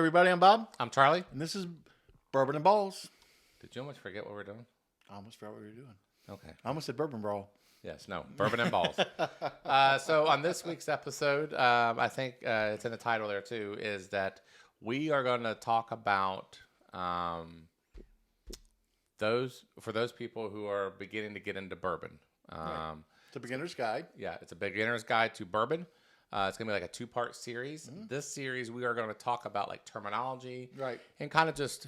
everybody. I'm Bob. I'm Charlie. And this is Bourbon and Ballz. Did you almost forget what we're doing? I almost forgot what we were doing. Okay. I almost said Bourbon Brawl. Yes, no. Bourbon and Ballz. So on this week's episode, I think it's in the title there too, is that we are going to talk about those people who are beginning to get into bourbon. Right. It's a beginner's guide. Yeah, it's a beginner's guide to bourbon. It's going to be like a 2-part series. Mm-hmm. This series, we are going to talk about like terminology. Right. And kind of just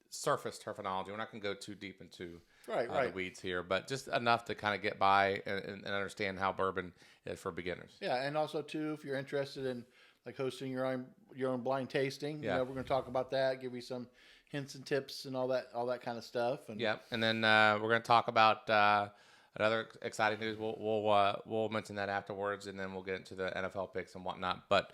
surface terminology. We're not going to go too deep into the weeds here, but just enough to kind of get by and understand how bourbon is for beginners. Yeah, and also too, if you're interested in like hosting your own blind tasting, yeah, we're going to talk about that, give you some hints and tips and all that kind of stuff. And yeah, and then we're going to talk about another exciting news. We'll mention that afterwards, and then we'll get into the NFL picks and whatnot. But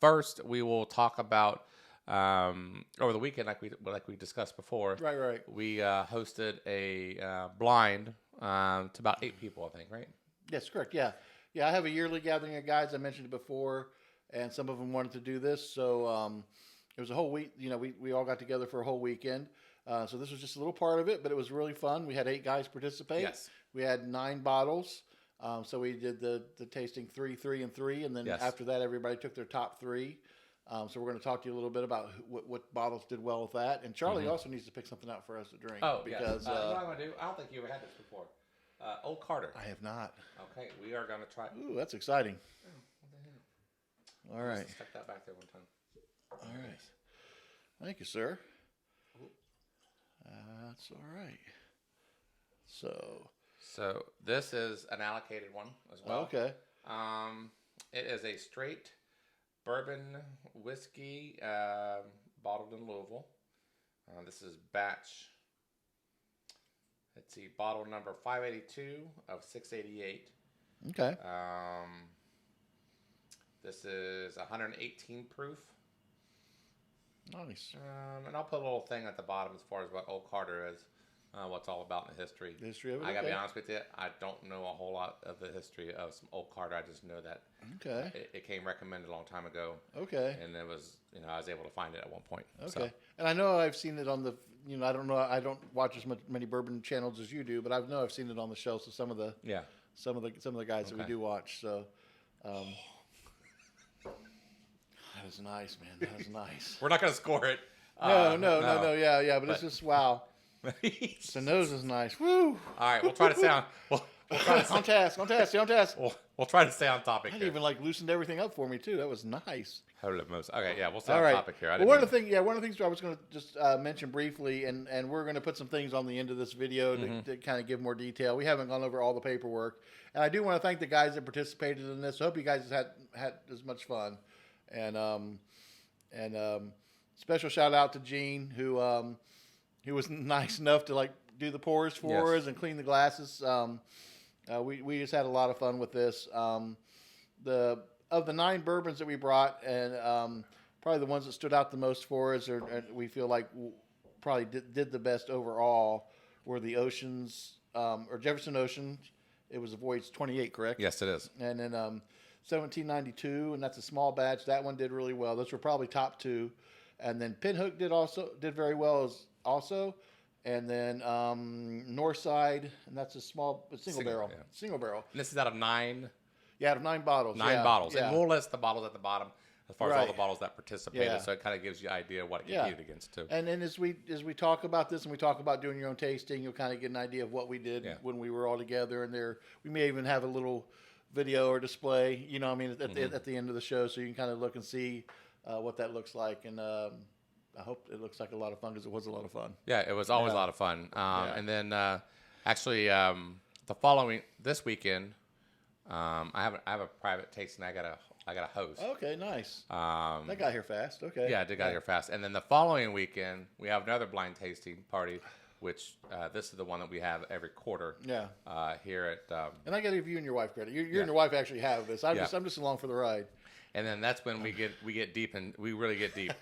first, we will talk about. Over the weekend, like we discussed before, right. We hosted a blind to about 8 people, I think, right? Yes, correct. Yeah. I have a yearly gathering of guys. I mentioned it before, and some of them wanted to do this, so it was a whole week. We all got together for a whole weekend. So this was just a little part of it, but it was really fun. We had 8 guys participate. Yes. We had 9 bottles. So we did the tasting 3, 3, and 3, and then after that, everybody took their top 3. So we're going to talk to you a little bit about what bottles did well with that. And Charlie also needs to pick something out for us to drink. Oh, because you know what I'm going to do? I don't think you ever had this before. Old Carter. I have not. Okay, we are going to try. Ooh, that's exciting. Oh, what the hell? All right. Stuck that back there one time. All right. Thank you, sir. That's all right. So this is an allocated one as well. Okay. It is a straight bourbon whiskey bottled in Louisville. This is batch, let's see, bottle number 582 of 688. Okay. This is 118 proof. Nice. And I'll put a little thing at the bottom as far as what Old Carter is. What's all about in the history. The history of it. I gotta be honest with you, I don't know a whole lot of the history of some Old Carter. I just know that it came recommended a long time ago. Okay. And it was, I was able to find it at one point. Okay. So. And I know I've seen it on the, I don't know, I don't watch as many bourbon channels as you do, but I've seen it on the shelves of some of the guys that we do watch. So, that is nice, man. That is nice. We're not gonna score it. No. Yeah. But it's just wow. The nose is nice. Woo! All right, we'll try to sound. We'll try to on task. We'll try to stay on topic. That even loosened everything up for me too. That was nice. Okay, yeah, we'll stay on topic here. One of the things I was going to just mention briefly, and we're going to put some things on the end of this video to kind of give more detail. We haven't gone over all the paperwork, and I do want to thank the guys that participated in this. I hope you guys had as much fun, and special shout out to Gene who was nice enough to do the pours for us and clean the glasses. We just had a lot of fun with this. Of the 9 bourbons that we brought, and probably the ones that stood out the most for us, or we feel like probably did the best overall, were the Oceans or Jefferson Ocean. It was a Voyage 28, correct? Yes, it is. And then 1792, and that's a small batch. That one did really well. Those were probably top 2. And then Pinhook did very well also. And then Northside, and that's a single barrel. Yeah. Single barrel. And this is out of 9. Yeah, out of 9 bottles. 9 bottles. Yeah. And we'll list the bottles at the bottom as far as all the bottles that participated. So it kind of gives you an idea of what it competed against too. And then as we talk about this and we talk about doing your own tasting, you'll kind of get an idea of what we did when we were all together. And we may even have a little video or display, at the end of the show, so you can kind of look and see what that looks like. And I hope it looks like a lot of fun, because it was a lot of fun. Yeah, it was always a lot of fun. And then actually this weekend, I have a private tasting. I got a host. Okay, nice. That got here fast. Okay. Yeah, it got here fast. And then the following weekend, we have another blind tasting party, which this is the one that we have every quarter. Yeah. Here at. And I got to give you and your wife credit. You and your wife actually have this. I'm just along for the ride. And then that's when we get deep, and we really get deep.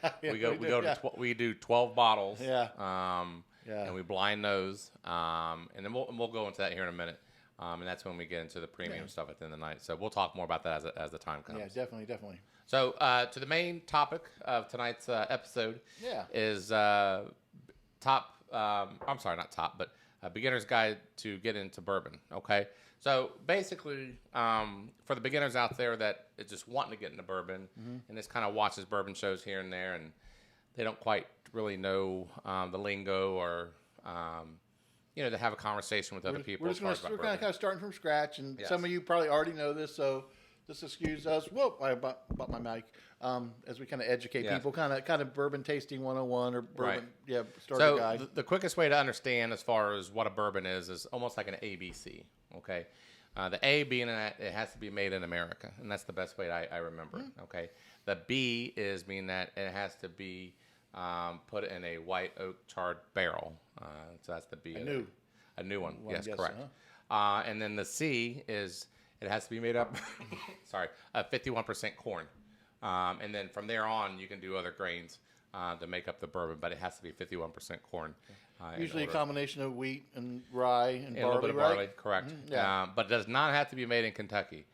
We do 12 bottles. Yeah. And we blind those. And then we'll go into that here in a minute. And that's when we get into the premium stuff at the end of the night. So we'll talk more about that as the time comes. Yeah, definitely. So to the main topic of tonight's episode is beginner's guide to get into bourbon. Okay, so basically for the beginners out there that is just wanting to get into bourbon and just kind of watches bourbon shows here and there, and they don't quite really know the lingo or to have a conversation with other people. We're kind of starting from scratch, and some of you probably already know this, so just excuse us. Whoop! I bought my mic. As we kind of educate people, kind of bourbon tasting 101 or bourbon, starter guide. So the quickest way to understand as far as what a bourbon is almost like an ABC. Okay, the A being that it has to be made in America, and that's the best way I remember. Okay, the B is meaning that it has to be put in a white oak charred barrel. So that's the B. A new one. Yes, correct. And then the C is it has to be made up. 51% corn. And then from there on, you can do other grains to make up the bourbon, but it has to be 51% corn. Usually a combination of wheat and rye and barley, a little bit of barley, right? correct. But it does not have to be made in Kentucky.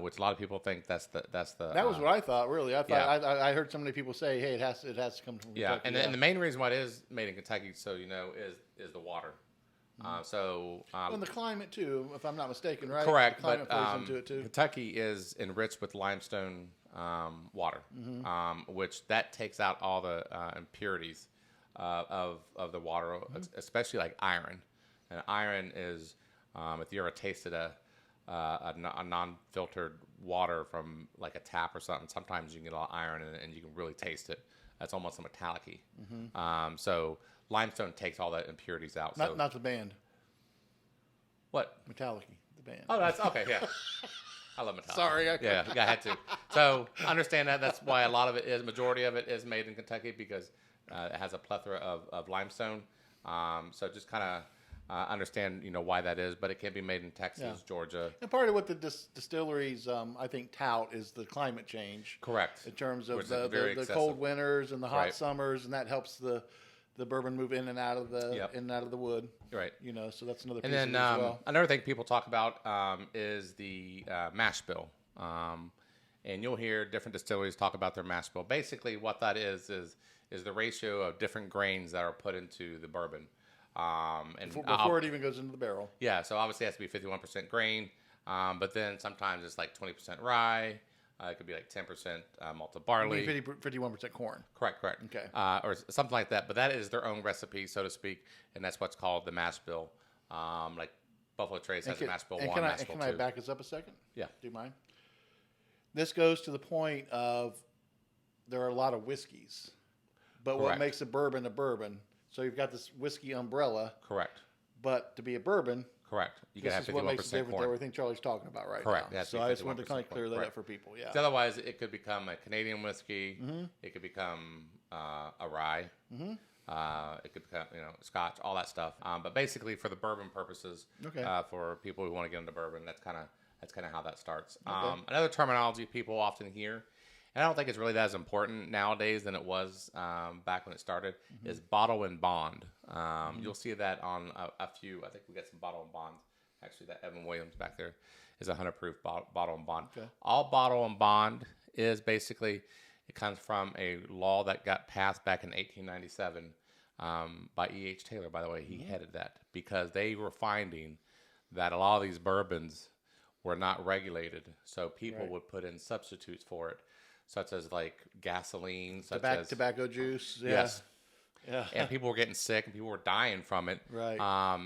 Which a lot of people think that's the. That was what I thought. Really, I thought I heard so many people say, "Hey, it has to come from Kentucky." And the main reason why it is made in Kentucky, so you know, is the water. And the climate too, if I'm not mistaken, right? Correct. The climate plays into it too. Kentucky is enriched with limestone water, which that takes out all the impurities of the water, especially like iron. And iron is, if you ever tasted a non-filtered water from like a tap or something, sometimes you can get a lot of iron in it and you can really taste it. That's almost a metallic-y. So limestone takes all that impurities out. Not the band. What? Metallic-y, the band. Oh, that's okay. Yeah, I love Metallic. Sorry, I had to. So understand that. That's why a lot of it is, majority of it is made in Kentucky because it has a plethora of limestone. So just kind of. Understand why that is, but it can be made in Texas, Georgia. And part of what the distilleries, I think, tout is the climate change. Correct. In terms of the cold winters and the hot summers, and that helps the bourbon move in and out of the wood. Right. So that's another piece and then, of it as well. Another thing people talk about is the mash bill. And you'll hear different distilleries talk about their mash bill. Basically, what that is the ratio of different grains that are put into the bourbon. And before it even goes into the barrel. Yeah, so obviously it has to be 51% grain, but then sometimes it's like 20% rye. It could be like 10% malted barley. 51% corn. Correct. Okay. Or something like that. But that is their own recipe, so to speak, and that's what's called the mash bill. Like Buffalo Trace has a mash bill 1, mash bill 2. Can I back us up a second? Yeah. Do you mind? This goes to the point of there are a lot of whiskeys, but what makes a bourbon? So you've got this whiskey umbrella. Correct. But to be a bourbon. Correct. You can have 51% what makes the difference corn. to everything Charlie's talking about right Correct. now. So I just wanted to kind of clear that up for people. Yeah. Otherwise, it could become a Canadian whiskey. It could become a rye. It could become Scotch, all that stuff. But basically, for the bourbon purposes, for people who want to get into bourbon, that's kind of how that starts. Another terminology people often hear. And I don't think it's really that as important nowadays than it was back when it started, is bottle and bond. You'll see that on a few. I think we got some bottle and bonds. Actually, that Evan Williams back there is 100 proof bottle and bond. Okay. All bottle and bond is basically, it comes from a law that got passed back in 1897 by E.H. Taylor, by the way. He headed that because they were finding that a lot of these bourbons were not regulated. So people would put in substitutes for it, such as like gasoline, tobacco juice. Yeah. Yes. Yeah. And people were getting sick and people were dying from it. Right.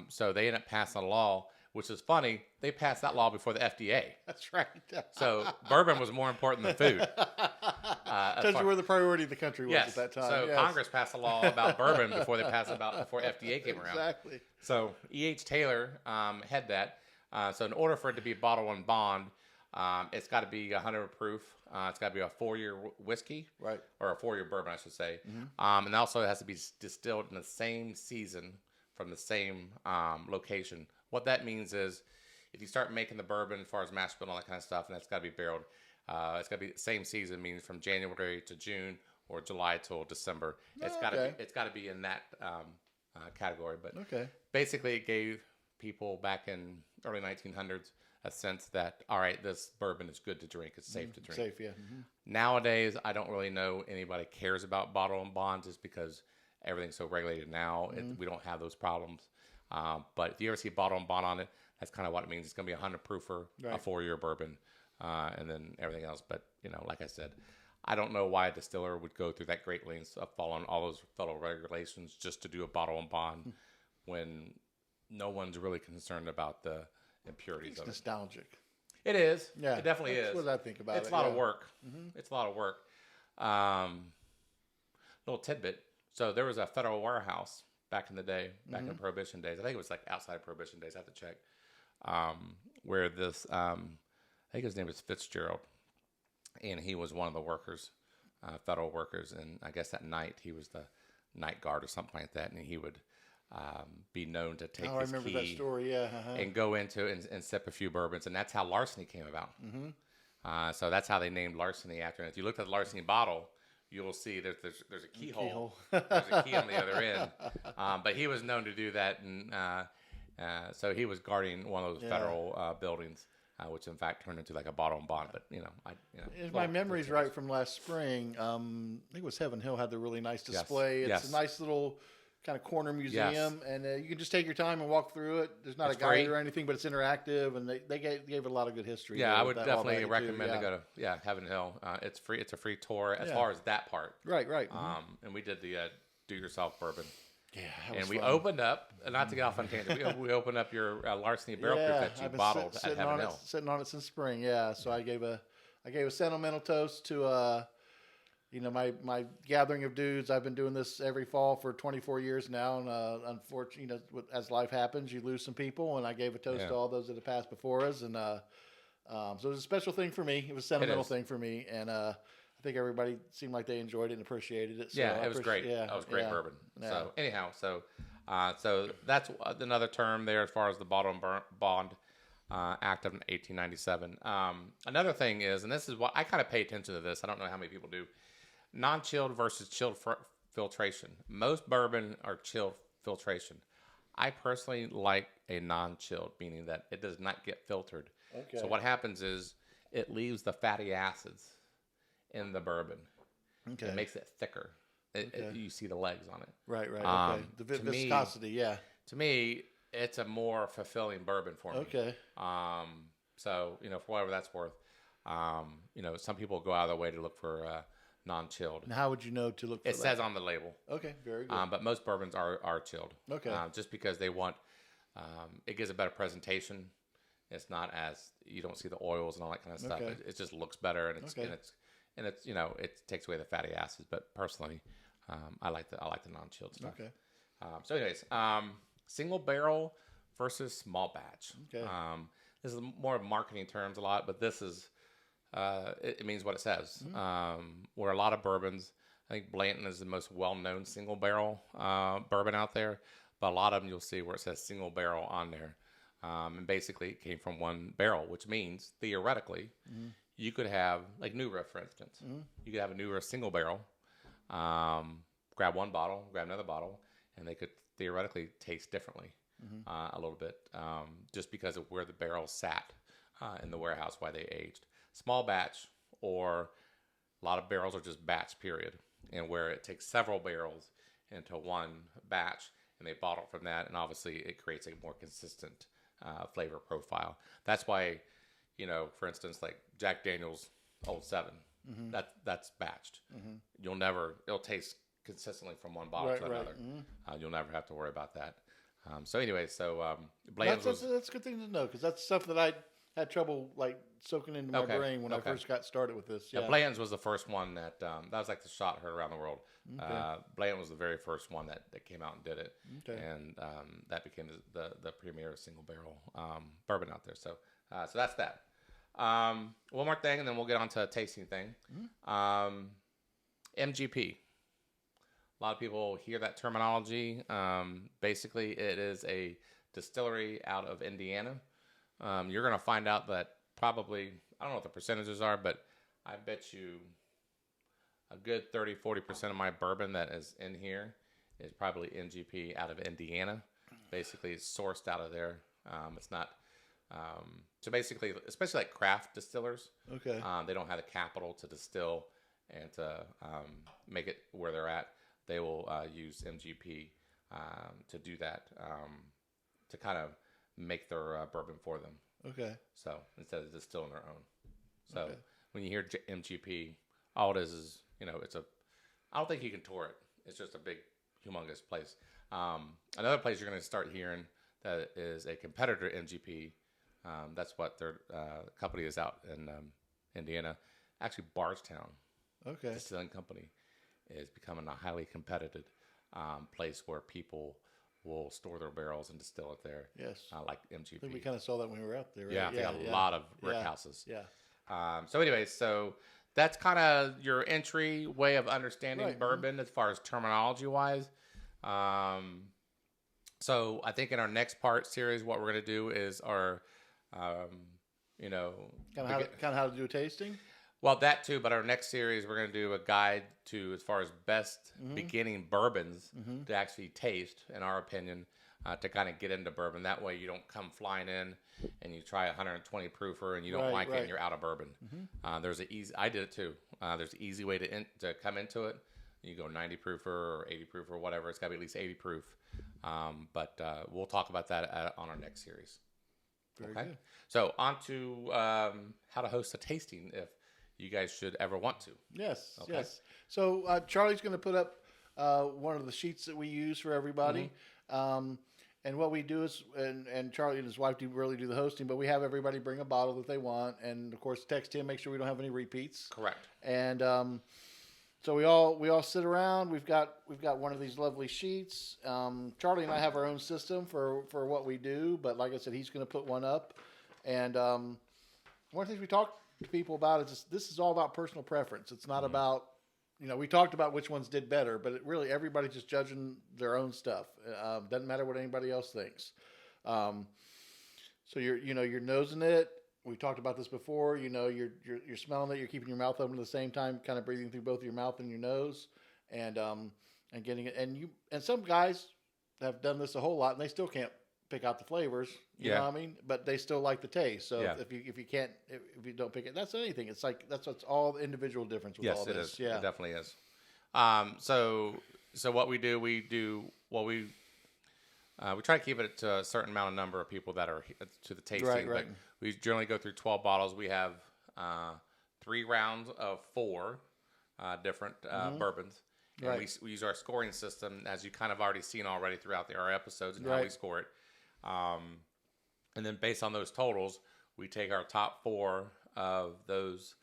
So they ended up passing a law, which is funny. They passed that law before the FDA. That's right. So bourbon was more important than food. Tells you where the priority of the country was at that time. So Congress passed a law about bourbon before FDA came around. Exactly. So E.H. Taylor had that. So in order for it to be bottle and bond, it's got to be 100 proof. It's got to be a 4-year whiskey, right, or a 4-year bourbon, I should say. And also it has to be distilled in the same season from the same location. What that means is, if you start making the bourbon as far as mash bill and all that kind of stuff, and that's got to be barreled, it's got to be the same season, means from January to June or July till December. It's got to be in that category. But basically, it gave people back in early 1900s, a sense that, all right, this bourbon is good to drink. It's safe to drink. Safe, yeah. Mm-hmm. Nowadays, I don't really know anybody cares about bottle and bond just because everything's so regulated now. We don't have those problems. But if you ever see bottle and bond on it, that's kind of what it means. It's going to be 100 proofer, a 4-year bourbon, and then everything else. But, like I said, I don't know why a distiller would go through that great lengths of following all those federal regulations just to do a bottle and bond when no one's really concerned about the impurities of it. It's nostalgic. It is. Yeah, it definitely is. That's what I think about it. It's a lot of work. It's a lot of work. Little tidbit. So there was a Federal warehouse back in the day, back in Prohibition days. I think it was like outside of Prohibition days. I have to check. Where this, I think his name was Fitzgerald, and he was one of the workers, federal workers. And I guess at night he was the night guard or something like that, and he would be known to take his remember key that story, yeah. and go into and sip a few bourbons, and that's how larceny came about. So that's how they named larceny after. And if you look at the larceny bottle, you'll see there's a keyhole. There's a key on the other end. But he was known to do that, and so he was guarding one of those federal buildings, which in fact turned into like a bottle and bond. But if my memory's right from last spring, I think it was Heaven Hill had the really nice display. It's a nice little kind of corner museum, and you can just take your time and walk through it. There's not a guide or anything, but it's interactive, and they gave it a lot of good history. Yeah, I would definitely recommend to go to Heaven Hill. It's free. It's a free tour as far as that part. Right. And we did the do-yourself bourbon. Yeah, and we opened up, not to get off on tangent, we opened up your larceny barrel proof that you bottled at Heaven Hill. Sitting on it since spring, yeah. So I gave a sentimental toast to my gathering of dudes. I've been doing this every fall for 24 years now, and unfortunately, as life happens, you lose some people, and I gave a toast to all those that have passed before us, and so it was a special thing for me. It was a sentimental thing for me, and I think everybody seemed like they enjoyed it and appreciated it. So it was great. Yeah, that was great bourbon. Yeah. So anyhow, so that's another term there as far as the Bottle and Bond Act of 1897. Another thing is, and this is what I kind of pay attention to this. I don't know how many people do. Non-chilled versus chilled filtration. Most bourbon are chilled filtration. I personally like a non-chilled, meaning that it does not get filtered. Okay. So what happens is it leaves the fatty acids in the bourbon. Okay. It makes it thicker. You see the legs on it. Right. Okay. The viscosity, To me, it's a more fulfilling bourbon for me. Okay. So, for whatever that's worth, some people go out of their way to look for non-chilled. And how would you know to look for that? It says on the label. Okay, very good. But most bourbons are chilled. Okay. Just because they want, it gives a better presentation. It's not you don't see the oils and all that kind of stuff. It just looks better, and it's it takes away the fatty acids. But personally, I like the non-chilled stuff. Okay. So anyways, single barrel versus small batch. Okay. This is more of marketing terms a lot, but this is it means what it says. Where a lot of bourbons, I think Blanton is the most well-known single barrel bourbon out there, but a lot of them you'll see where it says single barrel on there. And basically it came from one barrel, which means theoretically you could have, like New Riff, for instance, you could have a New Riff single barrel, grab one bottle, grab another bottle, and they could theoretically taste differently a little bit, just because of where the barrels sat in the warehouse, why they aged. Small batch, or a lot of barrels are just batch, period, and where it takes several barrels into one batch, and they bottle from that, and obviously it creates a more consistent flavor profile. That's why, for instance, like Jack Daniel's Old 7, that's batched. It'll taste consistently from one bottle to another. You'll never have to worry about that. Blanton's that's a good thing to know, because that's stuff that I had trouble soaking into my brain when I first got started with this. Yeah, Blanton's was the first one that was like the shot heard around the world. Okay. Blanton was the very first one that came out and did it, and that became the premier single barrel bourbon out there. So that's that. One more thing, and then we'll get on to a tasting thing. MGP. A lot of people hear that terminology. Basically, it is a distillery out of Indiana. You're going to find out that probably, I don't know what the percentages are, but I bet you a good 30-40% of my bourbon that is in here is probably NGP out of Indiana. Basically, it's sourced out of there. It's not So basically, especially like craft distillers, Okay. they don't have the capital to distill and to make it where they're at. They will use MGP to do that, to kind of make their bourbon for them. Okay. So instead of distilling their own. So Okay. when you hear MGP, all it is it's a. I don't think you can tour it. It's just a big, humongous place. Another place you're going to start hearing that is a competitor to MGP. That's what their company is out in Indiana. Actually, Bardstown Okay. Distilling Company is becoming a highly competitive place where people will store their barrels and distill it there. Yes. Like MGP. I think we kind of saw that when we were out there, right? Yeah, I think a lot of rick houses. Yeah. So anyways, so that's kind of your entry way of understanding bourbon as far as terminology wise. So I think in our next part series, what we're going to do is our, kind of how to do a tasting. Well, that too, but our next series, we're going to do a guide to as far as best beginning bourbons to actually taste, in our opinion, to kind of get into bourbon. That way you don't come flying in and you try a 120 proofer and you don't like it and you're out of bourbon. There's an easy, I did it too. There's an easy way to come into it. You go 90 proofer or 80 proof or whatever. It's got to be at least 80 proof. But we'll talk about that on our next series. Very good. So on to how to host a tasting if you guys should ever want to. Yes, yes. So Charlie's going to put up one of the sheets that we use for everybody. And what we do is, and Charlie and his wife really do the hosting, but we have everybody bring a bottle that they want. And, of course, text him, make sure we don't have any repeats. Correct. And so we all sit around. We've got one of these lovely sheets. Charlie and I have our own system for what we do. But like I said, he's going to put one up. And one of the things we talk to people about is this is all about personal preference. It's not about, we talked about which ones did better, but really everybody's just judging their own stuff. Doesn't matter what anybody else thinks. So you're nosing it. We talked about this before. You're smelling it. You're keeping your mouth open at the same time, kind of breathing through both your mouth and your nose, and getting it. And some guys have done this a whole lot, and they still can't pick out the flavors. You know what I mean? But they still like the taste. So if you don't pick it, that's anything. It's like that's what's all the individual difference with all this. Yes, it is. Yeah, it definitely is. So what we do, we try to keep it to a certain amount of number of people that are to the tasting. Right. But we generally go through 12 bottles. We have 3 rounds of 4 different bourbons. And we use our scoring system, as you kind of already seen already throughout our episodes and how we score it. And then based on those totals, we take our top 4 of those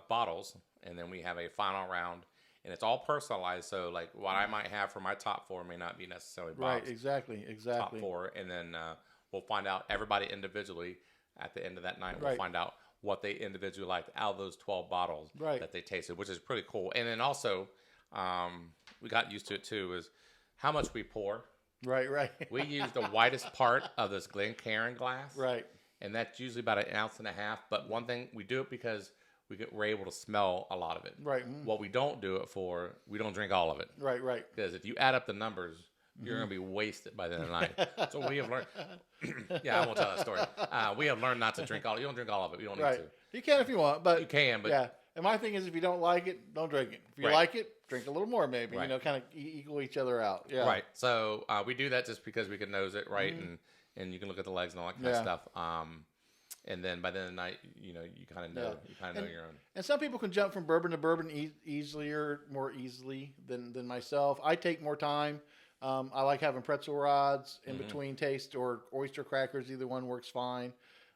bottles, and then we have a final round. And it's all personalized, so like what I might have for my top 4 may not be necessarily Bob's exactly. top 4. And then we'll find out everybody individually at the end of that night. We'll find out what they individually liked out of those 12 bottles that they tasted, which is pretty cool. And then also, we got used to it too, is how much we pour. Right. We use the widest part of this Glencairn glass. Right. And that's usually about 1.5 ounces. But one thing, we do it because we're able to smell a lot of it. Right. What we don't do it for, we don't drink all of it. Right. Because if you add up the numbers, you're going to be wasted by the end of the night. So we have learned. I won't tell that story. We have learned not to drink all. You don't drink all of it. You don't need to. You can if you want, but you can. But yeah. And my thing is, if you don't like it, don't drink it. If you like it, drink a little more, maybe. Kind of equal each other out. Yeah. Right. So we do that just because we can nose it, right? And you can look at the legs and all that kind of stuff. And then by the end of the night, you kind of know. You kind of know your own. And some people can jump from bourbon to bourbon more easily than myself. I take more time. I like having pretzel rods in between taste or oyster crackers. Either one works fine.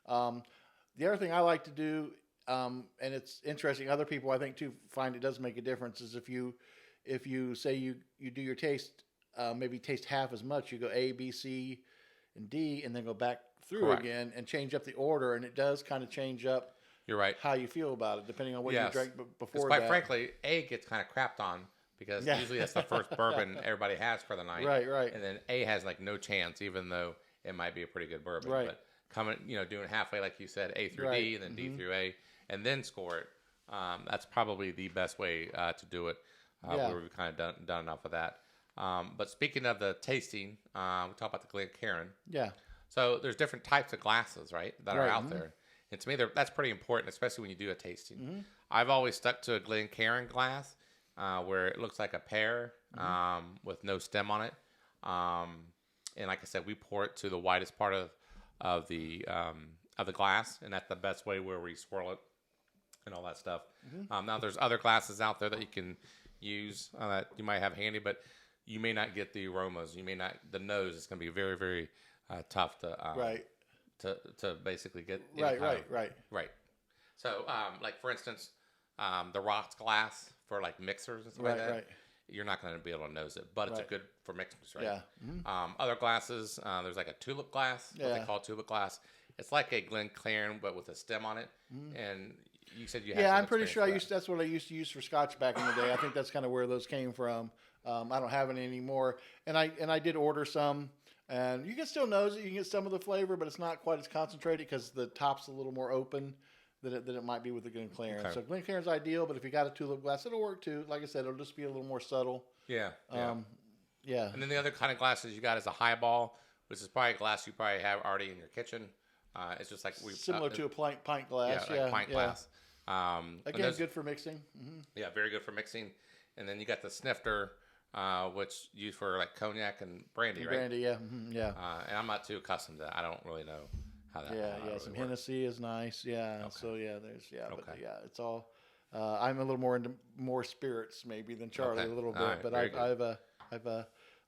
The other thing I like to do, and it's interesting, other people I think too find it does make a difference, is if you say you do your taste, maybe taste half as much, you go A, B, C, and D, and then go back through again and change up the order, and it does kind of change up. You're right. How you feel about it, depending on what you drank before. Quite frankly, A gets kind of crapped on because usually that's the first bourbon everybody has for the night. Right. And then A has like no chance, even though it might be a pretty good bourbon. Right. But coming, doing halfway, like you said, A through D, and then D through A, and then score it. That's probably the best way to do it. Where we've kind of done enough of that. But speaking of the tasting, we talked about the Glencairn. Yeah. So there's different types of glasses, right, that are out Mm-hmm. there. And to me, that's pretty important, especially when you do a tasting. Mm-hmm. I've always stuck to a Glencairn glass where it looks like a pear with no stem on it. And like I said, we pour it to the widest part of the glass, and that's the best way where we swirl it and all that stuff. Mm-hmm. Now, there's other glasses out there that you can use that you might have handy, but you may not get the aromas. You may not. The nose is going to be very, very tough to Right. to basically get Right. So, like for instance, the rocks glass for like mixers and stuff like that. Right. You're not going to be able to nose it, but it's Right. good for mixers, right? Yeah. Mm-hmm. Other glasses, there's like a tulip glass, what they Yeah. call tulip glass. It's like a Glencairn, but with a stem on it. And you said you had Yeah, some I'm pretty sure experience with that's what I used to use for Scotch back in the day. I think that's kind of where those came from. I don't have any anymore, and I did order some, and you can still nose it. You can get some of the flavor, but it's not quite as concentrated because the top's a little more open than it might be with the Glencairn. Okay. So Glencairn's ideal, but if you got a tulip glass, it'll work too. Like I said, it'll just be a little more subtle. Yeah. Yeah. And then the other kind of glasses you got is a highball, which is probably a glass you probably have already in your kitchen. It's just like Similar to a pint glass. like pint glass. Again, good for mixing. Mm-hmm. Yeah, very good for mixing. And then you got the snifter, which used for like cognac and brandy, right? Brandy, yeah. Mm-hmm. Yeah. And I'm not too accustomed to that. I don't really know how that. Yeah. Some Hennessy is nice. Yeah. Okay. So there's but Okay. it's all. I'm a little more into more spirits maybe than Charlie Okay. a little bit, All right. but Very good.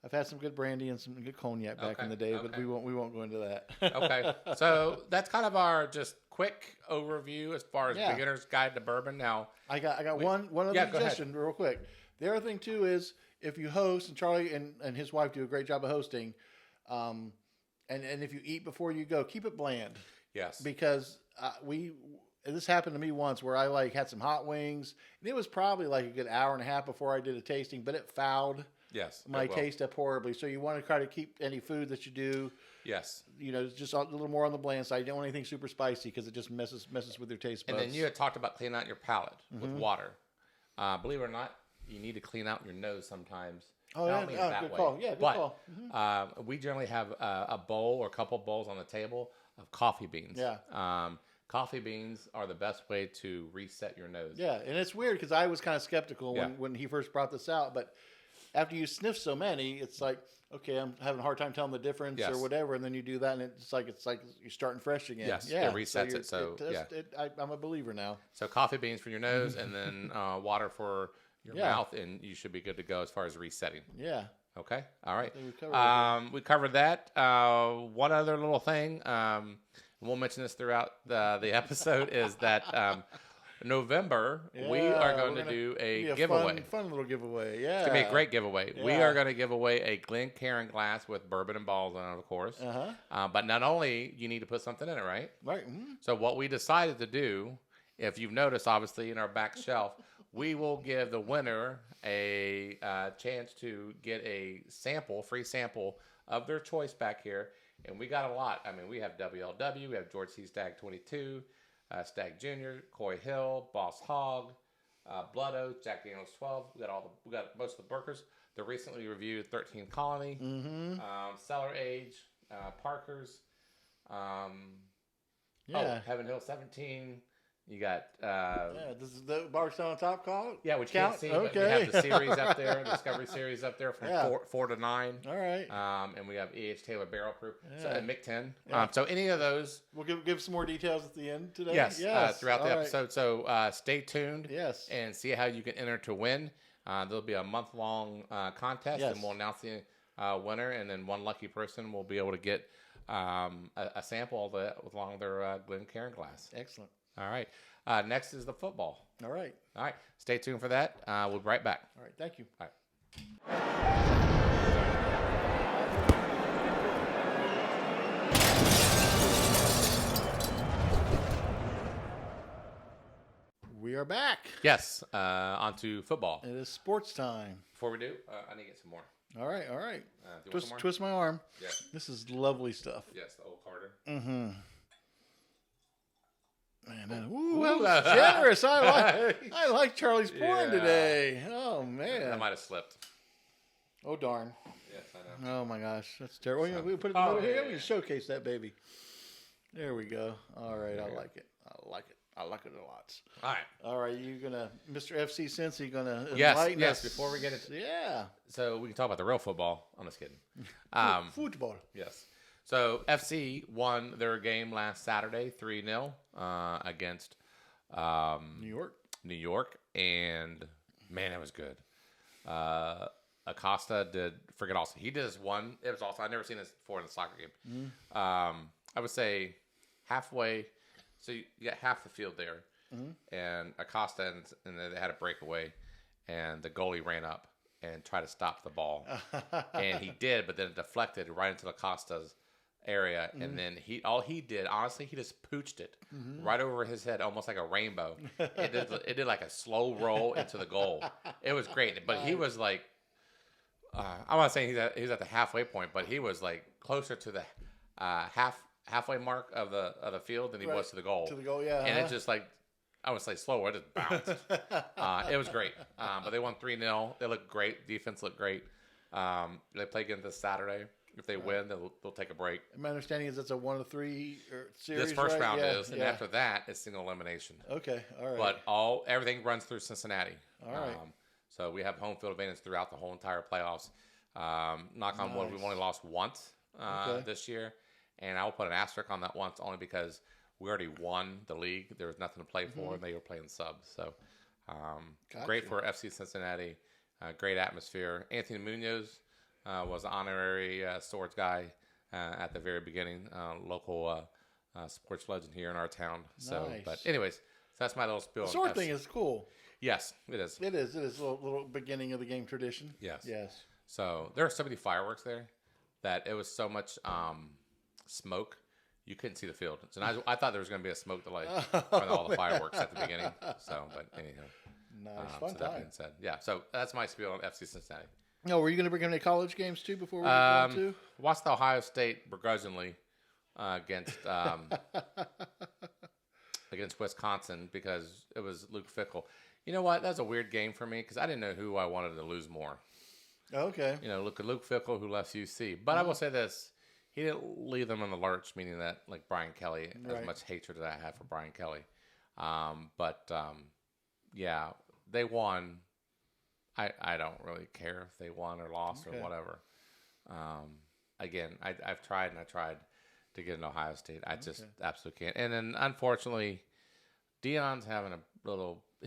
I've had some good brandy and some good cognac back in the day, but Okay. we won't go into that. Okay, so that's kind of our just quick overview as far as Yeah. beginner's guide to bourbon. Now, I got one other Yeah, go ahead. suggestion real quick. The other thing too is if you host, and Charlie and his wife do a great job of hosting, and if you eat before you go, keep it bland. yes, Because this happened to me once where I had some hot wings, and it was probably like a good hour and a half before I did a tasting, but it fouled yes, my it will. taste up horribly. So you want to try to keep any food that you do, Yes, just a little more on the bland side. You don't want anything super spicy because it just messes with your taste buds. and then you had talked about cleaning out your palate with water. Believe it or not, you need to clean out your nose sometimes. Oh, I yeah. don't mean it that Good way. call. Yeah, good but, call. we generally have a bowl or a couple bowls on the table of coffee beans. Yeah. Coffee beans are the best way to reset your nose. Yeah, and it's weird because I was kind of skeptical Yeah. when he first brought this out, but after you sniff so many, it's like, okay, I'm having a hard time telling the difference Yes. or whatever, and then you do that, and it's like you're starting fresh again. Yes, yeah, it resets it, so, I'm a believer now. So coffee beans for your nose, and then water for your Yeah. mouth, and you should be good to go as far as resetting. Yeah, Okay, all right. think we covered We covered that. One other little thing, we'll mention this throughout the episode, is that November we are going to do be a giveaway. fun little giveaway. Yeah, It's gonna be a great giveaway. We Yeah. are going to give away a Glencairn glass with bourbon and balls on it, of course. But not only you need to put something in it, right? Right. Mm-hmm. So what we decided to do, if you've noticed, obviously in our back shelf, we will give the winner a chance to get a free sample of their choice back here. And we got a lot. I mean, we have WLW, we have George C. Stagg 22, Stagg Jr., Coy Hill, Boss Hogg, Blood Oath, Jack Daniels 12. We got most of the Burkers. The recently reviewed 13 Colony, Cellar Age, Parker's, Heaven Hill 17. You got This is the Barstow on top call. which you Count? can't see, but we Okay. have the series up there, Discovery series up there from Yeah. 4 to 9. All right. And we have E.H. Taylor Barrel Proof, so, Yeah. and Mick 10. Yeah. So any of those, We'll give some more details at the end today. yes, throughout the All right. episode. So stay tuned, Yes. and see how you can enter to win. There'll be a month-long contest, Yes. and we'll announce the winner, and then one lucky person will be able to get a sample along with their Glencairn glass. Excellent. All right. Next is the football. All right. All right. Stay tuned for that. We'll be right back. All right. Thank you. All right. We are back. Yes. On to football. It is sports time. Before we do, I need to get some more. All right. All right. Do you want some more? Twist my arm. Yeah. This is lovely stuff. Yes, the old Carter. Mm-hmm. Man, ooh, that was generous. I like Charlie's pouring Yeah. today. Oh That man. might have slipped. Oh, darn. Yes, I know. Oh, my gosh. That's terrible. So, We put it in the middle here. We can showcase that baby. There we go. All right. I like it. I like it. I like it a lot. All right. All right. You going to, Mr. FC Cincy, going to Yes, yes. Before we get it. Yeah. So we can talk about the real football. I'm just kidding. Football. Yes. So FC won their game last Saturday 3-0 against New York. And, man, it was good. Acosta did forget also. He did this one. It was also, I've never seen this before in a soccer game. I would say halfway. So you got half the field there, and Acosta and they had a breakaway, and the goalie ran up and tried to stop the ball, and he did, but then it deflected right into Acosta's area, and then all he did, honestly, he just pooched it right over his head, almost like a rainbow. It did like a slow roll into the goal. It was great, but he was like, I'm not saying he's at the halfway point, but he was like closer to the halfway mark of the field than he was to the goal. To the goal, yeah. And it just like, I would say slower, it just bounced. It was great. But they won 3-0. They looked great. Defense looked great. They play again this Saturday. If they win, they'll take a break. My understanding is it's a 1 of 3 series. This first round yeah, is, and after that, it's single elimination. Okay, all right. But everything runs through Cincinnati. All right. So we have home field advantage throughout the whole entire playoffs. Knock on wood, we've only lost once this year. And I will put an asterisk on that once only because we already won the league. There was nothing to play for, and they were playing subs. So great for FC Cincinnati. Great atmosphere. Anthony Munoz was an honorary swords guy at the very beginning. Local sports legend here in our town. So, Nice. But anyways, so that's my little spiel. The sword thing is cool. Yes, it is. It is. It is a little beginning of the game tradition. Yes. Yes. So there are so many fireworks there that it was so much smoke you couldn't see the field. So I thought there was going to be a smoke delay from all the fireworks at the beginning. So, but anyhow, Nice. Fun so that time. being said, yeah. So that's my spiel on FC Cincinnati. No, were you going to bring any college games too before we go to? Watched the Ohio State begrudgingly against against Wisconsin because it was Luke Fickell. You know what? That was a weird game for me because I didn't know who I wanted to lose more. Okay. You know, look at Luke Fickell who left UC. But I will say this. He didn't leave them in the lurch, meaning that, like Brian Kelly, as much hatred that I had for Brian Kelly. Yeah, they won. I don't really care if they won or lost or whatever. Again, I've tried to get in Ohio State. I just absolutely can't. And then, unfortunately, Deion's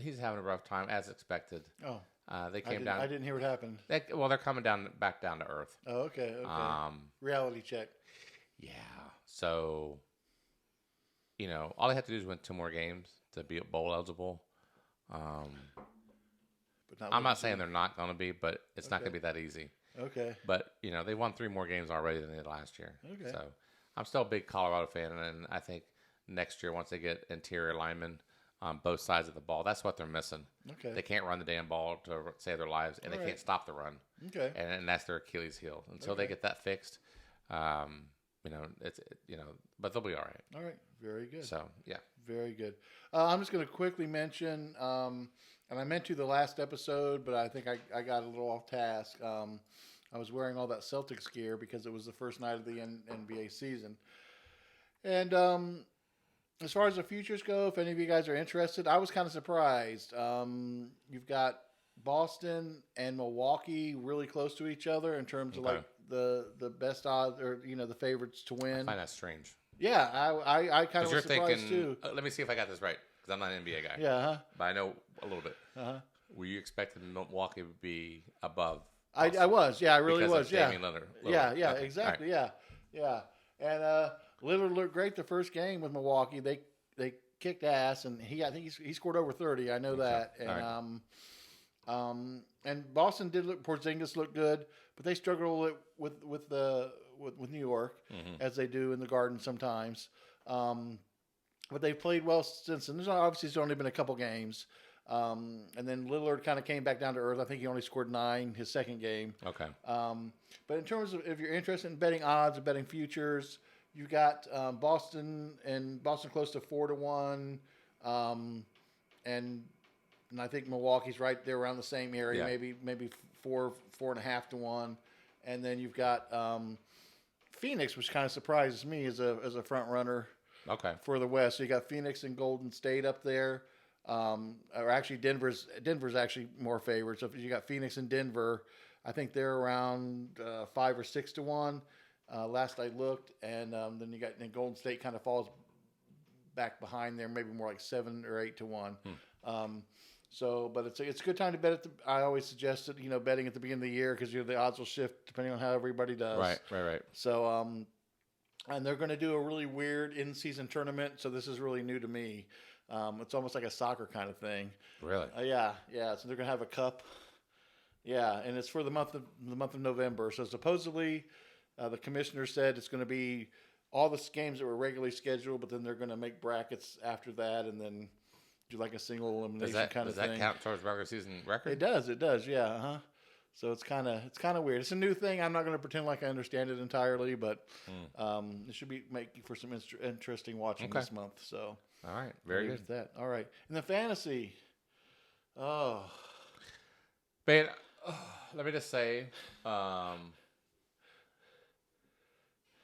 he's having a rough time, as expected. Oh. They came down. I didn't hear what happened. They're coming back down to earth. Oh, okay. Reality check. Yeah. So, all they have to do is win 2 more games to be bowl eligible. But I'm not saying they're not going to be, but it's not going to be that easy. Okay. But, they won 3 more games already than they did last year. Okay. So, I'm still a big Colorado fan, and I think next year, once they get interior linemen on both sides of the ball, that's what they're missing. Okay. They can't run the damn ball to save their lives, and they can't stop the run. Okay. And that's their Achilles heel. Until they get that fixed, but they'll be all right. All right. Very good. So, yeah. Very good. I'm just going to quickly mention, and I meant to the last episode, but I think I got a little off task. I was wearing all that Celtics gear because it was the first night of the NBA season. And as far as the futures go, if any of you guys are interested, I was kind of surprised. You've got Boston and Milwaukee really close to each other in terms of like the best odds or the favorites to win. I find that strange. Yeah, I kind of was surprised too. Let me see if I got this right because I'm not an NBA guy. Yeah, but I know a little bit. Were you expecting Milwaukee would be above? I was. Yeah, I really because was. Of Yeah. Damian Lillard. Yeah, Okay. exactly. Right. Yeah. And Lillard looked great the first game with Milwaukee. They kicked ass, and I think he scored over 30. I know that. And and Boston Porzingis looked good, but they struggled with New York as they do in the Garden sometimes. But they've played well since. And there's only been a couple games. And then Lillard kind of came back down to earth. I think he only scored 9 his second game. Okay. But in terms of if you're interested in betting odds and betting futures, you've got Boston close to 4-1, and I think Milwaukee's right there around the same area, maybe 4.5 to 1, and then you've got Phoenix, which kind of surprises me as a front runner. Okay. For the West, so you got Phoenix and Golden State up there. Or actually, Denver's actually more favored. So if you got Phoenix and Denver, I think they're around 5 or 6 to 1. Last I looked, and then you got Golden State kind of falls back behind there, maybe more like 7 or 8 to 1. But it's a good time to bet. I always suggest it, betting at the beginning of the year because the odds will shift depending on how everybody does. Right. So and they're going to do a really weird in-season tournament. So this is really new to me. It's almost like a soccer kind of thing. Really? Yeah. So they're going to have a cup. Yeah, and it's for the month of November. So supposedly, the commissioner said it's going to be all the games that were regularly scheduled, but then they're going to make brackets after that, and then do like a single elimination kind of thing. Does that count towards regular season record? It does. Yeah. So it's kind of weird. It's a new thing. I'm not going to pretend like I understand it entirely, but it should be making for some interesting watching this month. So all right, very good. That all right. And the fantasy. Oh, man, let me just say, my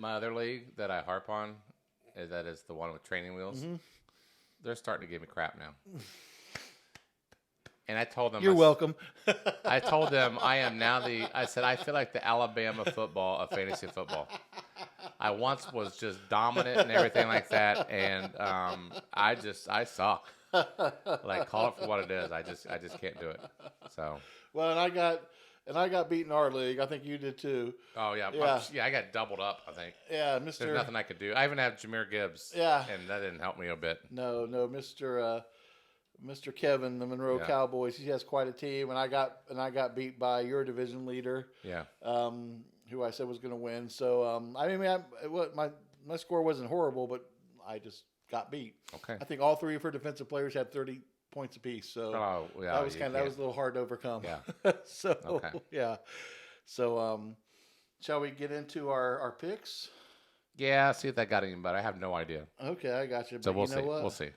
other league that I harp on is the one with training wheels. Mm-hmm. They're starting to give me crap now. And I told them, you're welcome. I told them I said, I feel like the Alabama football of fantasy football. I once was just dominant and everything like that. And I suck. Like, call it for what it is. I just can't do it. So. Well, and I got beat in our league. I think you did too. Oh, yeah. I got doubled up, I think. Yeah, There's nothing I could do. I even had Jameer Gibbs. Yeah. And that didn't help me a bit. No, Mr. Kevin, the Monroe Cowboys, he has quite a team, and I got beat by your division leader. Yeah. Who I said was going to win. So my score wasn't horrible, but I just got beat. Okay. I think all three of her defensive players had 30 points apiece. So that was a little hard to overcome. Yeah. So shall we get into our picks? Yeah, see if that got any better. I have no idea. Okay, I got you. So we'll see. We'll see.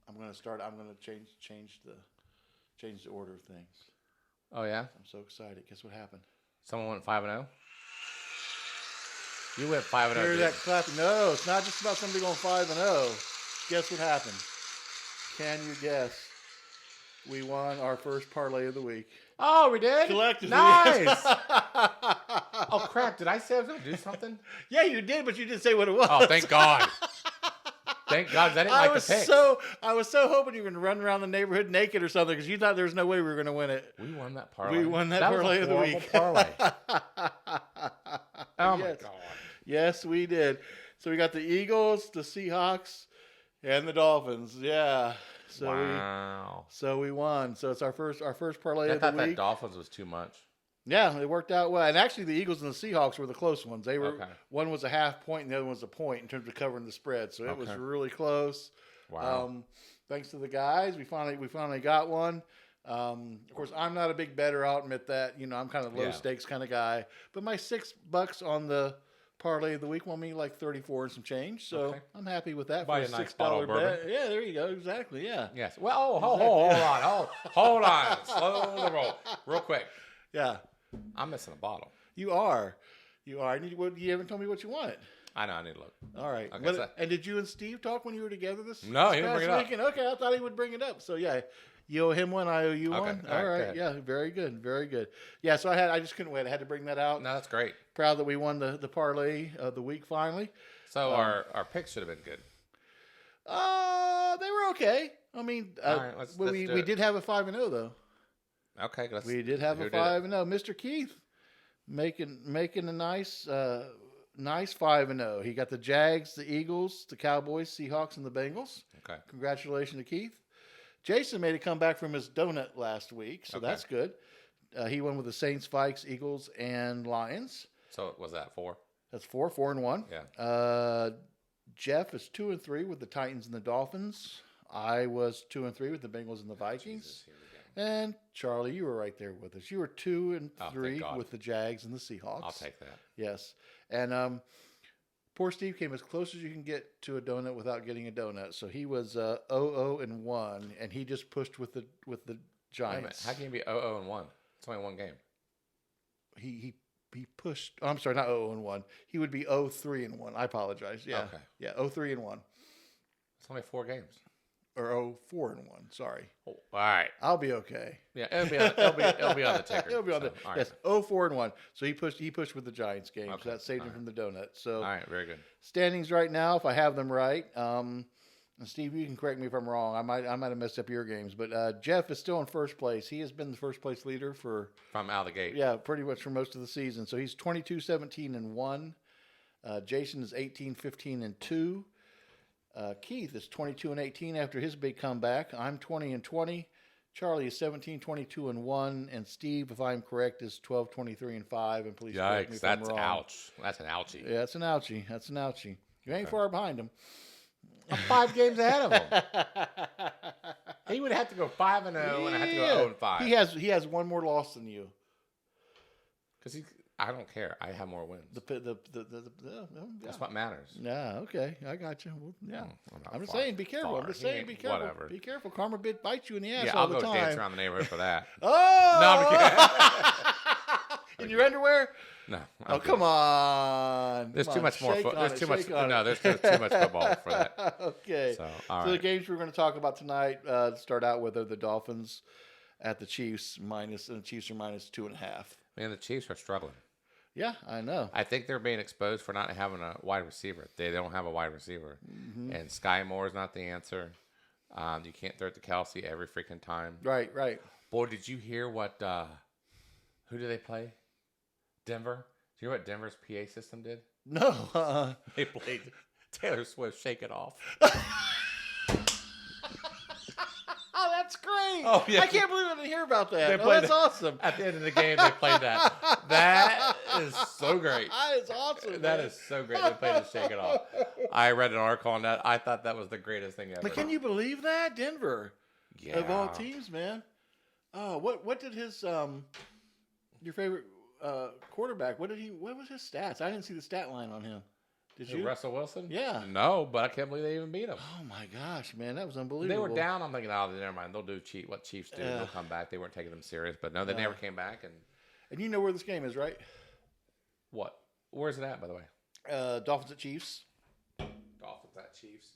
I'm going to start. I'm going to change the order of things. Oh yeah. I'm so excited. Guess what happened? Someone went 5-0. You went 5-0. Hear that clapping? No, it's not just about somebody going 5-0. Guess what happened? Can you guess? We won our first parlay of the week. Oh, we did? Collectively. Nice. Oh crap! Did I say I was going to do something? Yeah, you did, but you didn't say what it was. Oh, thank God. Thank God, I didn't like the pick. I was so hoping you were going to run around the neighborhood naked or something because you thought there was no way we were going to win it. We won that parlay. We won that parlay of the week. Parlay. Oh my God. Yes, we did. So we got the Eagles, the Seahawks, and the Dolphins. Yeah. So wow. We won. So it's our first parlay of the week. I thought that Dolphins was too much. Yeah, it worked out well. And actually, the Eagles and the Seahawks were the close ones. They were one was a half point, and the other one was a point in terms of covering the spread. So it was really close. Wow! Thanks to the guys, we finally got one. Of course, I'm not a big bettor. I'll admit that. I'm kind of low stakes kind of guy. But my $6 on the parlay of the week won me like 34 and some change. So I'm happy with that. Buy for a nice bottle of bourbon. Bet. Yeah, there you go. Exactly. Yeah. Yes. Well, hold on. Slow the roll, real quick. Yeah. I'm missing a bottle. You are. You haven't told me what you wanted. I know. I need to look. All right. Okay, and did you and Steve talk when you were together this? No, he didn't bring it up. Weekend? Okay, I thought he would bring it up. So yeah, you owe him one. I owe you one. All right. Good. Yeah. Very good. Very good. Yeah. So I just couldn't wait. I had to bring that out. No, that's great. Proud that we won the parlay of the week finally. So our picks should have been good. They were okay. I mean, we did have a 5-0 though. Okay, we did have a 5-0. Mr. Keith making a nice 5-0. He got the Jags, the Eagles, the Cowboys, Seahawks, and the Bengals. Okay, congratulations to Keith. Jason made a comeback from his donut last week, so that's good. He won with the Saints, Vikes, Eagles, and Lions. So was that 4? That's 4-1. Yeah. Jeff is 2-3 with the Titans and the Dolphins. I was 2-3 with the Bengals and the Vikings. Jesus, here we go. And Charlie, you were right there with us. You were 2-3 with the Jags and the Seahawks. I'll take that. Yes. And poor Steve came as close as you can get to a donut without getting a donut. So he was 0-1, and he just pushed with the Giants. How can you be 0-1? It's only one game. He pushed. Oh, I'm sorry, not 0-1. He would be 0-3-1. I apologize. Yeah. Okay. Yeah, 0-3-1. It's only 4 games. Or 0-4-1. Sorry. Oh, all right. I'll be okay. Yeah, it'll be on the ticker. It'll be on the all yes. 0-4-1. So he pushed with the Giants game. Okay. So that saved him from the donut. So All right, very good. standings right now, if I have them right. And Steve, you can correct me if I'm wrong. I might have messed up your games, but Jeff is still in first place. He has been the first place leader from out of the gate. Yeah, pretty much for most of the season. So he's 22-17-1. Jason is 18-15-2. Keith is 22-18 after his big comeback. I'm 20-20. Charlie is 17-22-1, and Steve, if I'm correct, is 12-23-5. And please correct me if I'm wrong. Ouch. That's an ouchie. Yeah, that's an ouchie. You ain't far behind him. I'm 5 games ahead of him. He would have to go 5-0, and I have to go 0-5. He has one more loss than you. Because I don't care. I have more wins. That's what matters. Yeah, okay. I got you. Well, yeah. I'm just far. saying, be careful. Far. I'm just saying, be careful. Whatever. Be careful. Karma bites you in the ass Yeah, all I'll the go time. dance around the neighborhood for that. Oh! No, I'm kidding. In your underwear? No. Oh, come on. There's Come too on. much more. Shake on There's it, too much. shake on No, it. there's too much football for that. Okay. So, all the right. games we're going to talk about tonight start out with are the Dolphins at the Chiefs and the Chiefs are -2.5. Man, the Chiefs are struggling. Yeah, I know. I think they're being exposed for not having a wide receiver. They don't have a wide receiver, and Sky Moore is not the answer. You can't throw it to Kelsey every freaking time. Right. Boy, did you hear what? Who do they play? Denver. Do you hear what Denver's PA system did? No. They played Taylor Swift, "Shake It Off." Oh, that's great. Oh, yeah. I can't believe I didn't hear about that. They played That's awesome. At the end of the game, they played that. That is so great. That is awesome. That man. is so great. They played to "Shake It Off." I read an article on that. I thought that was the greatest thing ever. But can you believe that? Denver. Yeah. Of all teams, man. Oh, what did his your favorite quarterback, what was his stats? I didn't see the stat line on him. Did you? Russell Wilson? Yeah. No, but I can't believe they even beat him. Oh my gosh, man, that was unbelievable. They were down. I'm thinking, oh, never mind. They'll do what Chiefs do. They'll come back. They weren't taking them serious, but no, they never came back. And you know where this game is, right? What? Where's it at, by the way? Dolphins at Chiefs. Dolphins at Chiefs.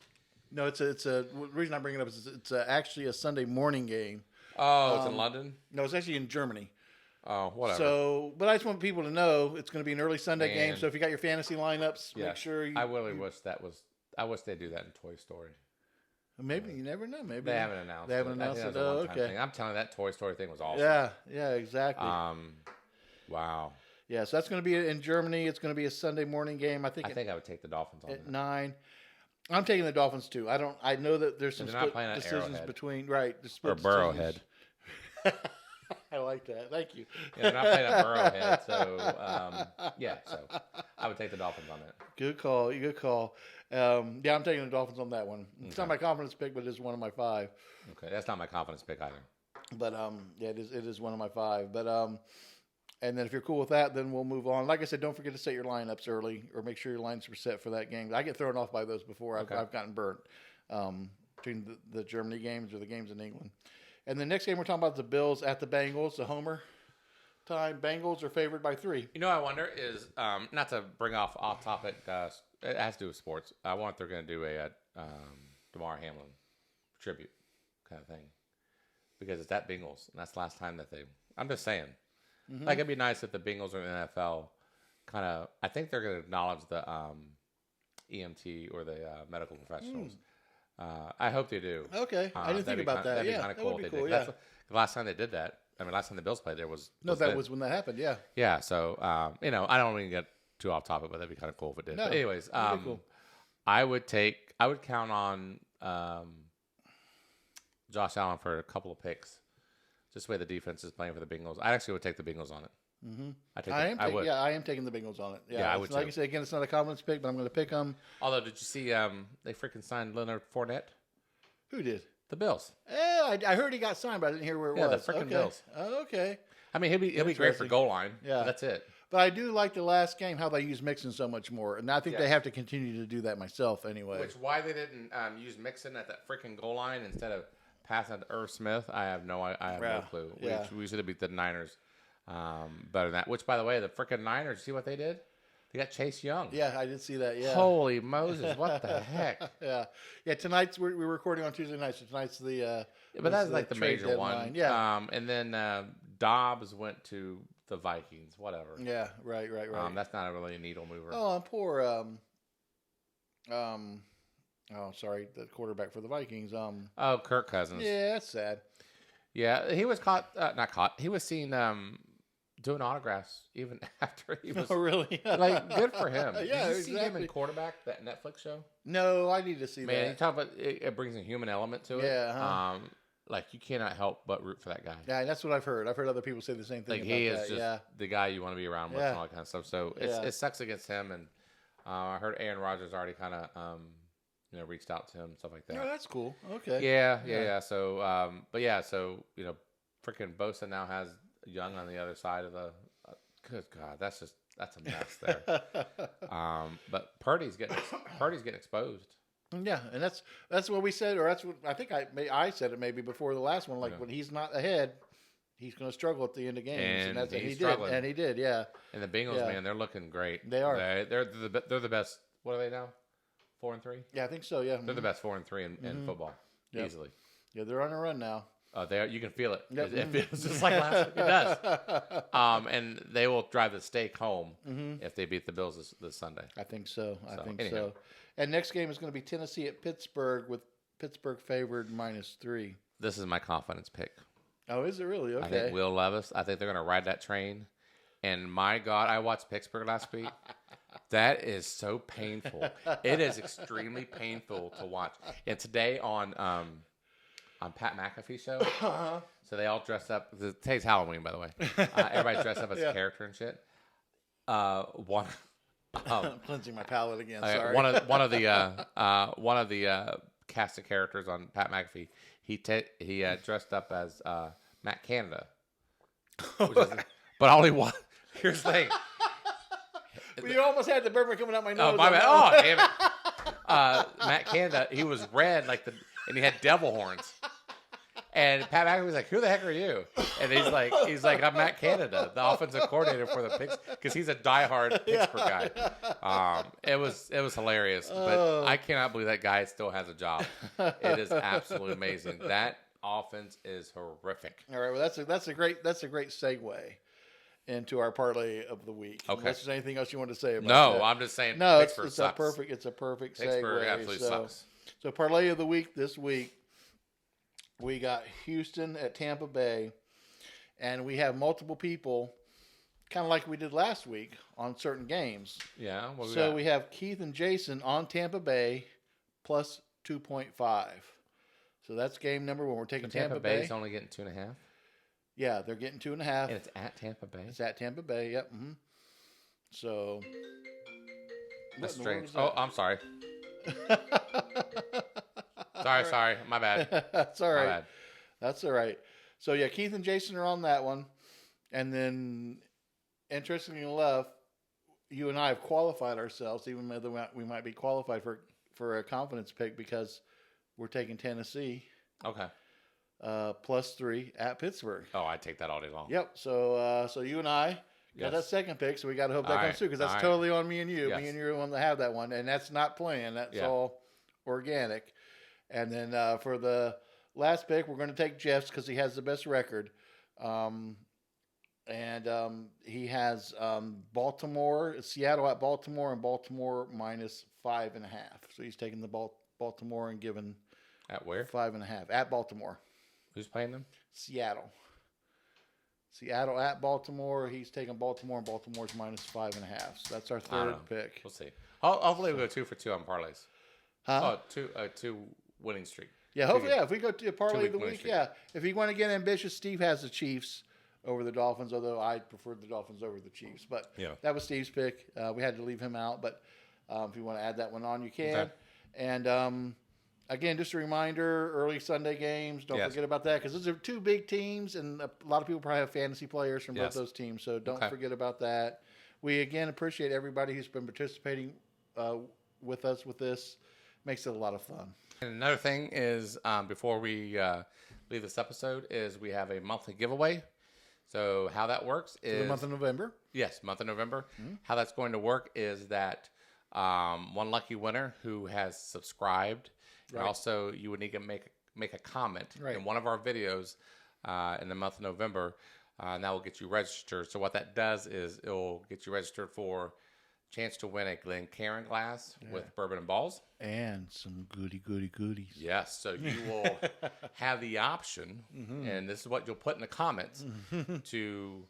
No, it's a. The reason I bring it up is it's actually a Sunday morning game. Oh, it's in London? No, it's actually in Germany. Oh, whatever. So, but I just want people to know it's going to be an early Sunday game. So if you got your fantasy lineups, make sure you. I really wish that was. I wish they do that in Toy Story. Maybe you never know. Maybe they haven't announced. They haven't announced it. Oh, okay. Thing. I'm telling you, that Toy Story thing was awesome. Yeah, exactly. Wow. Yeah, so that's going to be in Germany. It's going to be a Sunday morning game. I think I would take the Dolphins on at that. 9. I'm taking the Dolphins too. I know that there's some split decisions Arrowhead. between the split or Burrowhead. I like that. Thank you. Yeah, they're not playing at Burrowhead, so so I would take the Dolphins on that. Good call. Yeah, I'm taking the Dolphins on that one. It's not my confidence pick, but it's one of my 5. Okay, that's not my confidence pick either. But yeah, it is one of my 5. But and then if you're cool with that, then we'll move on. Like I said, don't forget to set your lineups early, or make sure your lineups are set for that game. I get thrown off by those before. I've gotten burnt between the Germany games or the games in England. And the next game we're talking about is the Bills at the Bengals, the Homer time. Bengals are favored by 3. You know what I wonder is, not to bring off topic, it has to do with sports. I wonder if they're going to do a DeMar Hamlin tribute kind of thing. Because it's at Bengals, and that's the last time that I'm just saying. Mm-hmm. Like, it'd be nice if the Bengals or the NFL kind of, I think they're going to acknowledge the EMT or the medical professionals. I hope they do. Okay, I didn't think about that. That'd be kind of cool if they did. Yeah. The last time they did that, last time the Bills played there was when that happened. Yeah. Yeah. So I don't want to get too off topic, but that'd be kind of cool if it did. No, but anyways, cool. I would count on Josh Allen for a couple of picks. Just the way the defense is playing for the Bengals, I actually would take the Bengals on it. Mm-hmm. I am taking the Bengals on it. Yeah, I would. Like I said, again, it's not a confidence pick, but I'm going to pick them. Although, did you see they freaking signed Leonard Fournette? Who did? The Bills. I heard he got signed, but I didn't hear where it was. Yeah, the freaking Bills. Oh, okay. I mean, he'll be great for goal line. Yeah, that's it. But I do like the last game how they use Mixon so much more, and I think they have to continue to do that myself anyway. Why they didn't use Mixon at that freaking goal line instead of passing to Irv Smith. I have no clue. Yeah. We should have beat the Niners better than that. Which, by the way, the freaking Niners, see what they did? They got Chase Young. Yeah, I did see that. Yeah. Holy Moses! What the heck? Yeah. Tonight's we're recording on Tuesday night, so tonight's the. But that's like the major deadline. one. Yeah. And then Dobbs went to the Vikings. Whatever. Yeah. Right. That's not really a needle mover. Oh, and poor sorry, the quarterback for the Vikings. Kirk Cousins. Yeah, that's sad. Yeah, he was not caught. He was seen doing autographs even after he was. Oh, really? Like, good for him. Yeah, Did you see him exactly. in Quarterback, that Netflix show? No, I need to see Man, you that. talk about it brings a human element to it. Yeah. Like, you cannot help but root for that guy. Yeah, that's what I've heard. I've heard other people say the same thing. Like, about he is that. just the guy you want to be around with and all that kind of stuff. So it sucks against him. And I heard Aaron Rodgers already kind of reached out to him and stuff like that. Oh, that's cool. Okay. Yeah. So, freaking Bosa now has Young on the other side of the. Good God, that's a mess there. But Purdy's getting exposed. Yeah, and that's what we said, or that's what I think I said it maybe before the last one. Like when he's not ahead, he's going to struggle at the end of games, and that's what he did. And he did, yeah. And the Bengals, man, they're looking great. They are. They're the best. What are they now? 4-3. Yeah, I think so. Yeah, they're the best 4-3 in football, easily. Yeah, they're on a run now. You can feel it. Yep. It feels just like last week. It does. And they will drive the stake home if they beat the Bills this Sunday. I think so. So. And next game is going to be Tennessee at Pittsburgh, with Pittsburgh favored -3. This is my confidence pick. Oh, is it really? Okay. I think Will Levis. I think they're going to ride that train. And my God, I watched Pittsburgh last week. That is so painful. It is extremely painful to watch. And today on Pat McAfee's show, so they all dressed up. Today's Halloween, by the way. Everybody dressed up as a character and shit. One. I'm cleansing my palate again. Sorry. One of the cast of characters on Pat McAfee. He dressed up as Matt Canada, but all he was. Here's the thing. You almost had the bourbon coming out my nose. Oh, my bad. Oh, damn it. Matt Canada, he was red and he had devil horns. And Pat McAfee was like, "Who the heck are you?" And he's like, "I'm Matt Canada, the offensive coordinator for the Pigs," because he's a diehard Pittsburgh guy. It was hilarious, but I cannot believe that guy still has a job. It is absolutely amazing. That offense is horrific. All right, well that's a great segue into our parlay of the week. Okay. Unless there's anything else you want to say about that. No, I'm just saying. No, Pittsburgh it's sucks. a perfect segue. Pittsburgh absolutely sucks. So parlay of the week this week, we got Houston at Tampa Bay, and we have multiple people, kind of like we did last week, on certain games. Yeah. We have Keith and Jason on Tampa Bay plus 2.5. So that's game number one. We're taking Tampa Bay. Bay's only getting 2.5. Yeah, they're getting 2.5. And it's at Tampa Bay. It's at Tampa Bay. Yep. Mm-hmm. So that's strange. Oh, I'm sorry. Sorry. My bad. That's all right. My bad. That's all right. So, yeah, Keith and Jason are on that one. And then, interestingly enough, you and I have qualified ourselves, even though we might be qualified for a confidence pick, because we're taking Tennessee. Okay. +3 at Pittsburgh. Oh, I'd take that all day long. Yep. So you and I got that second pick, so we got to hope that comes through, because that's totally on me and you. Yes. Me and you are the one that have that one, and that's not planned. That's all organic. And then for the last pick, we're going to take Jeff's because he has the best record. He has Seattle at Baltimore, and Baltimore -5.5. So he's taking the Baltimore and giving At where? 5.5 at Baltimore. Who's playing them? Seattle at Baltimore. He's taking Baltimore, and Baltimore's -5.5. So that's our third pick. We'll see. Hopefully we'll go 2 for 2 on parlays. Huh? Two winning streak. Yeah, hopefully, if we go to a parlay of the week, If you want to get ambitious, Steve has the Chiefs over the Dolphins, although I preferred the Dolphins over the Chiefs. But that was Steve's pick. We had to leave him out, but if you want to add that one on, you can. Okay. And again, just a reminder, early Sunday games, don't forget about that, because those are two big teams, and a lot of people probably have fantasy players from both those teams, so don't forget about that. We, again, appreciate everybody who's been participating with us with this. makes it a lot of fun. And another thing is, before we leave this episode, is we have a monthly giveaway. So how that works is For the month of November. Yes, month of November. How that's going to work is that one lucky winner who has subscribed, and also you would need to make a comment in one of our videos in the month of November, and that will get you registered. So what that does is it will get you registered for chance to win a Glencairn glass with Bourbon and Ballz. And some goodies. Yes, so you will have the option, and this is what you'll put in the comments, to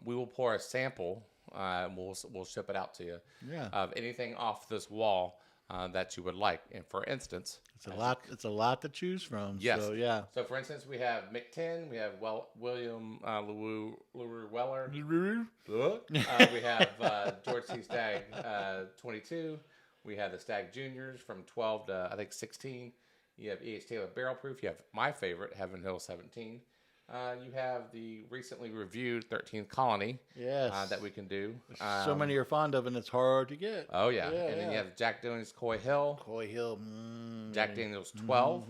we will pour a sample, and we'll ship it out to you, of anything off this wall that you would like. And for instance, it's a lot to choose from. Yes. So, yeah. So for instance, we have Mick 10, we have William LaRue Weller, we have George C. Stagg 22. We have the Stagg Juniors from 12 to, I think, 16. You have E.H. Taylor Barrel Proof. You have my favorite, Heaven Hill 17. You have the recently reviewed 13th Colony that we can do. So many are fond of, and it's hard to get. Oh, yeah. And then you have Jack Daniels Coy Hill. Jack Daniels 12.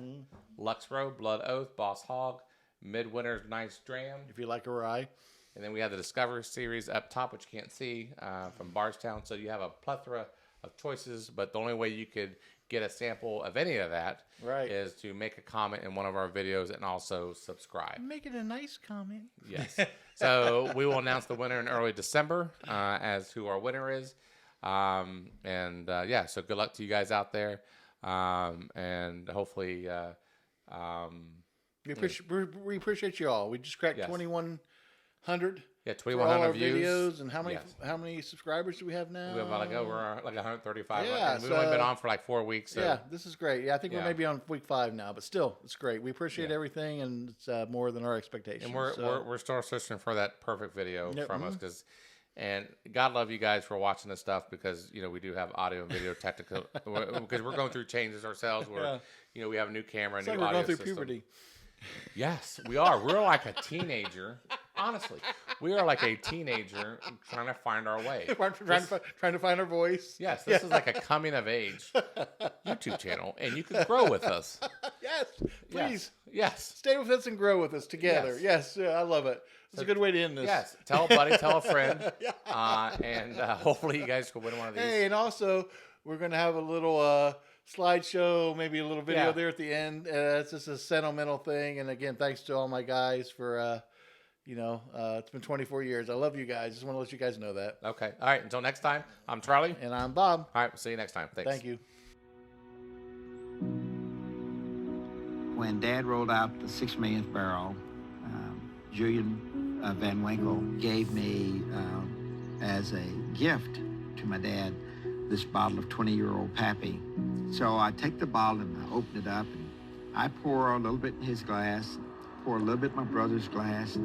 Lux Row, Blood Oath, Boss Hog, Midwinter's Nice Dram. If you like a rye. And then we have the Discover series up top, which you can't see, from Bardstown. So you have a plethora of choices, but the only way you could get a sample of any of that is to make a comment in one of our videos and also subscribe. Make it a nice comment. Yes. So we will announce the winner in early December as who our winner is. So good luck to you guys out there. And hopefully... we appreciate you all. We just cracked 2,100. Yeah, 2,100 views. Videos, and how many subscribers do we have now? We have over 135. Yeah, and we've only been on for like 4 weeks. So. Yeah, this is great. Yeah, I think we're maybe on week 5 now, but still, it's great. We appreciate everything, and it's more than our expectations. And we're still searching for that perfect video from us, and God love you guys for watching this stuff, because we do have audio and video technical because we're going through changes ourselves. Where we have a new camera, it's new like audio we're going through system. puberty. Yes, we are. We're like a teenager. Honestly, we are like a teenager trying to find our way. Trying to find our voice. Yes, this is like a coming of age YouTube channel, and you can grow with us. Yes, please. Yes. Stay with us and grow with us together. Yes, I love it. It's a good way to end this. Yes, tell a buddy, tell a friend, and hopefully you guys can win one of these. Hey, and also we're going to have a little slideshow, maybe a little video there at the end. It's just a sentimental thing. And again, thanks to all my guys for, it's been 24 years. I love you guys. Just want to let you guys know that. Okay. All right. Until next time, I'm Charlie. And I'm Bob. All right. We'll see you next time. Thanks. Thank you. When Dad rolled out the 6 millionth barrel, Julian Van Winkle gave me, as a gift to my dad, this bottle of 20-year-old Pappy. So I take the bottle and I open it up, and I pour a little bit in his glass, pour a little bit in my brother's glass,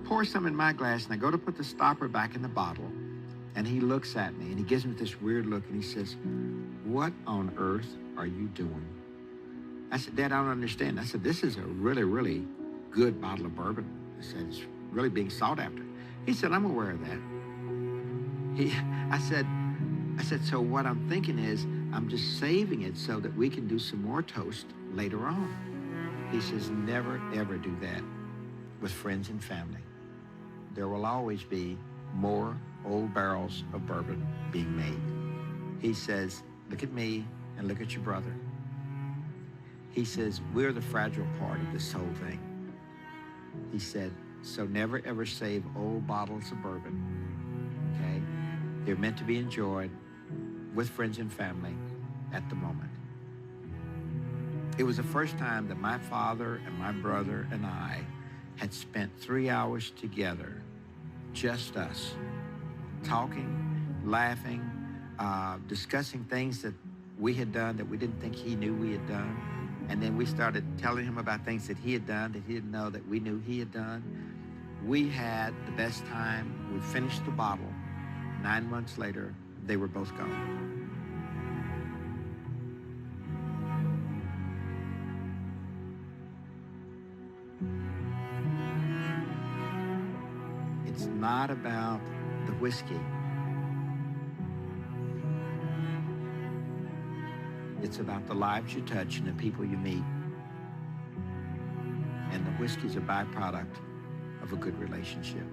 pour some in my glass, and I go to put the stopper back in the bottle, and he looks at me, and he gives me this weird look, and he says, "What on earth are you doing?" I said, "Dad, I don't understand." I said, "This is a really, really good bottle of bourbon." I said, "It's really being sought after." He said, "I'm aware of that." I said, "So what I'm thinking is I'm just saving it so that we can do some more toast later on." He says, "Never, ever do that with friends and family. There will always be more old barrels of bourbon being made." He says, "Look at me and look at your brother." He says, "We're the fragile part of this whole thing." He said, "So never, ever save old bottles of bourbon, okay? They're meant to be enjoyed with friends and family at the moment." It was the first time that my father and my brother and I had spent 3 hours together, just us, talking, laughing, discussing things that we had done that we didn't think he knew we had done. And then we started telling him about things that he had done that he didn't know that we knew he had done. We had the best time. We finished the bottle. 9 months later, they were both gone. It's not about the whiskey. It's about the lives you touch and the people you meet. And the whiskey's a byproduct of a good relationship.